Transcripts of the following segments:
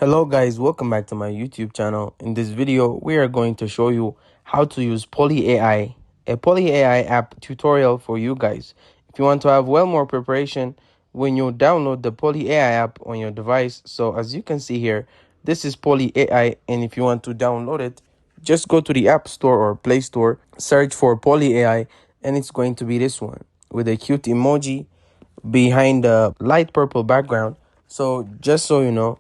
Hello guys, welcome back to my YouTube channel. In this video, we are going to show you how to use Poly.ai, a Poly.ai app tutorial for you guys. If you want to have well more preparation when you download the Poly.ai app on your device. So as you can see here, this is Poly.ai, and if you want to download it, just go to the App Store or Play Store, search for Poly.ai, and it's going to be this one with a cute emoji behind a light purple background. So just so you know,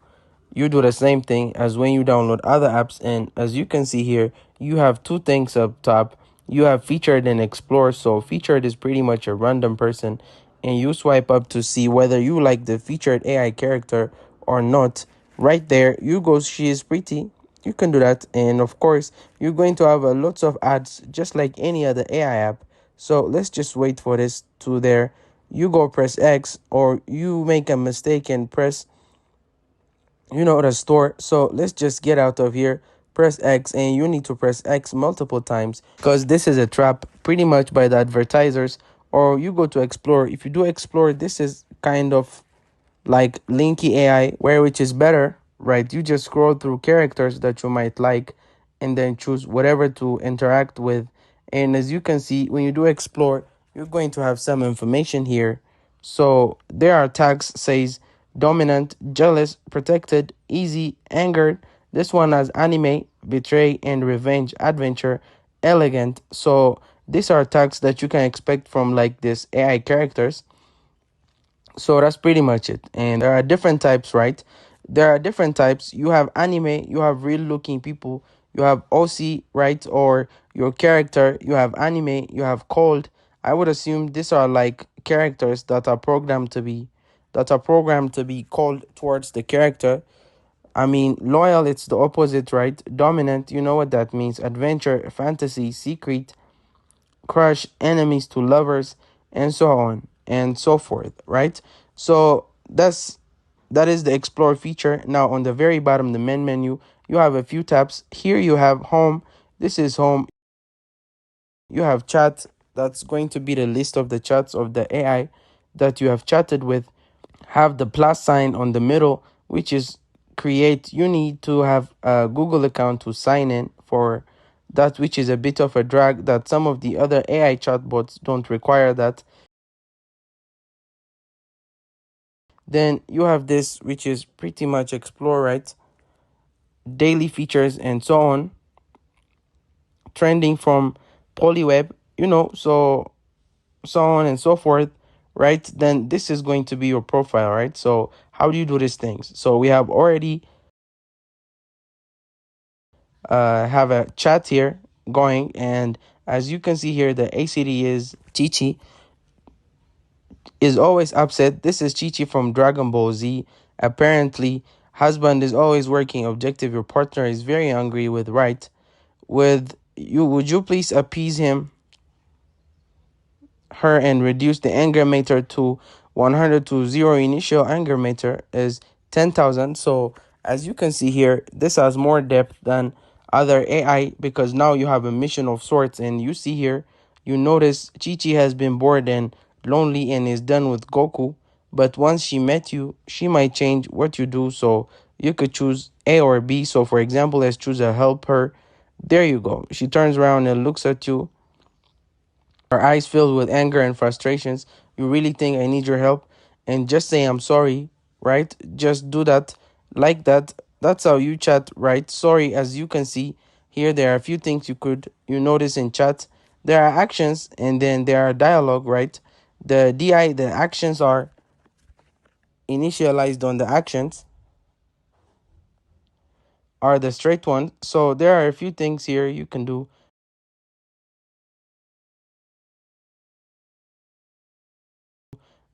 you do the same thing as when you download other apps, and as you can see here, you have two things up top. You have featured and explore. So featured is pretty much a random person, and you swipe up to see whether you like the featured AI character or not. Right there you go, she is pretty. You can do that, and of course you're going to have lots of ads just like any other AI app. So let's just wait for this to there. You go press X, or you make a mistake and press the store. So let's just get out of here, press X, and you need to press X multiple times because this is a trap pretty much by the advertisers. Or you go to explore. If you do explore, this is kind of like linky AI, where which is better, right? You just scroll through characters that you might like and then choose whatever to interact with. And as you can see, when you do explore, you're going to have some information here. So there are tags says dominant, jealous, protected, easy, angered. This one has anime, betray, and revenge, adventure, elegant. So these are tags that you can expect from like this AI characters. So that's pretty much it. And there are different types, right? There are different types. You have anime, you have real looking people, you have OC, right? Or your character, you have anime, you have cold. I would assume these are like characters that are programmed to be called towards the character. I mean, loyal, it's the opposite, right? Dominant, you know what that means. Adventure, fantasy, secret, crush, enemies to lovers, and so on and so forth, right? So that is the explore feature. Now on the very bottom, the main menu, you have a few tabs. Here you have home. This is home. You have chat. That's going to be the list of the chats of the AI that you have chatted with. Have the plus sign on the middle, which is create. You need to have a Google account to sign in for that, which is a bit of a drag that some of the other AI chatbots don't require that. Then you have this, which is pretty much explore, right? Daily features and so on, trending from Polyweb, so on and so forth, right? Then this is going to be your profile, right? So how do you do these things? So we have already have a chat here going, and as you can see here, the ACD is Chichi is always upset. This is Chichi from Dragon Ball Z. Apparently husband is always working objective, your partner is very angry with right with you, would you please appease her and reduce the anger meter to 100 to 0. Initial anger meter is 10,000. So as you can see here, this has more depth than other AI because now you have a mission of sorts. And you see here, you notice Chi-Chi has been bored and lonely and is done with Goku. But once she met you, she might change what you do. So you could choose A or B. So for example, let's choose a help her. There you go. She turns around and looks at you, her eyes filled with anger and frustrations. You really think I need your help? And just say I'm sorry, right? Just do that like that. That's how you chat, right? Sorry, as you can see here, there are a few things you notice in chat. There are actions and then there are dialogue, right? The DI, the actions are initialized on the actions are the straight one. So there are a few things here you can do,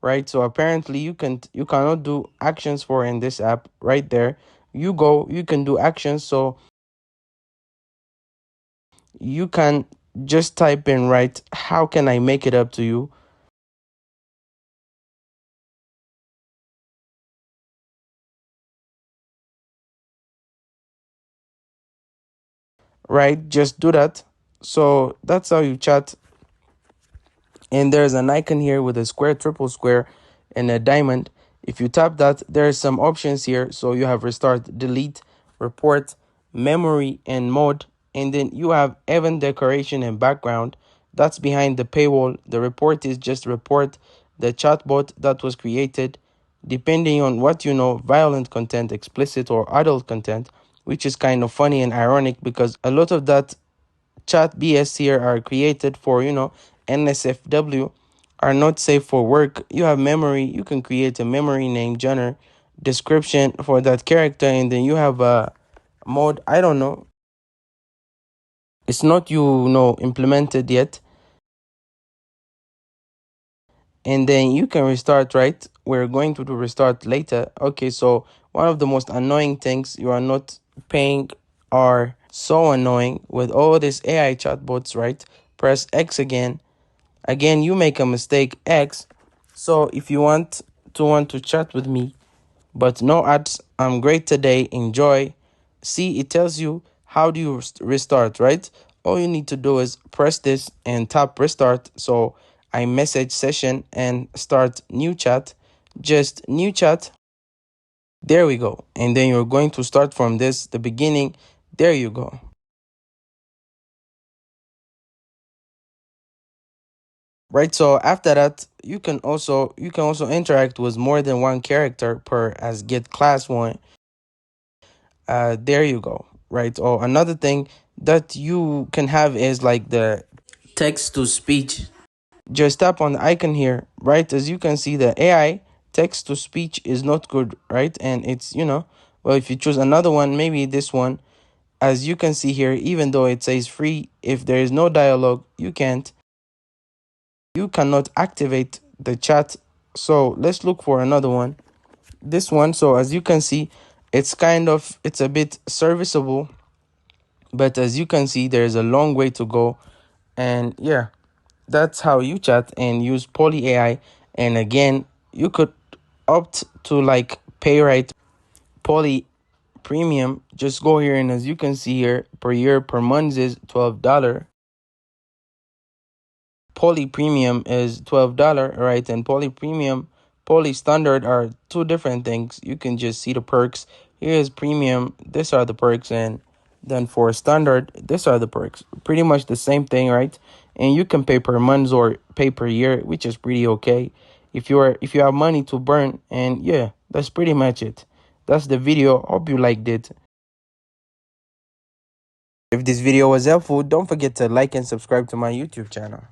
right? So apparently you cannot do actions for in this app right there. You can do actions, so you can just type in, right, how can I make it up to you, right? Just do that. So that's how you chat. And there's an icon here with a square, triple square, and a diamond. If you tap that, there are some options here. So you have restart, delete, report, memory, and mode. And then you have event decoration and background. That's behind the paywall. The report is just report the chatbot that was created. Depending on what you know, violent content, explicit or adult content, which is kind of funny and ironic because a lot of that chat BS here are created for, NSFW, are not safe for work. You have memory, you can create a memory name, genre, description for that character, and then you have a mode. I don't know. It's not, implemented yet. And then you can restart, right? We're going to do restart later. Okay, so one of the most annoying things you are not paying are so annoying with all these AI chatbots, right? Press X again. Again, you make a mistake, X. So if you want to chat with me, but no ads, I'm great today, enjoy. See, it tells you how do you restart, right? All you need to do is press this and tap restart. So I message session and start new chat, just new chat. There we go. And then you're going to start from the beginning. There you go. Right, so after that, you can also interact with more than one character per as get class one. There you go. Right, or another thing that you can have is like the text to speech. Just tap on the icon here, right? As you can see, the AI text to speech is not good, right? And it's, well, if you choose another one, maybe this one, as you can see here, even though it says free, if there is no dialogue, you cannot activate the chat. So let's look for another one. This one, so as you can see, it's a bit serviceable, but as you can see, there's a long way to go. And yeah, that's how you chat and use Poly AI. And again, you could opt to like pay, right? Poly premium, just go here, and as you can see here, per year, per month is $12. Poly premium is $12, right? And Poly premium, Poly standard are two different things. You can just see the perks. Here is premium, these are the perks, and then for standard, these are the perks. Pretty much the same thing, right? And you can pay per month or pay per year, which is pretty okay if you have money to burn. And yeah, that's pretty much it. That's the video. Hope you liked it. If this video was helpful, don't forget to like and subscribe to my YouTube channel.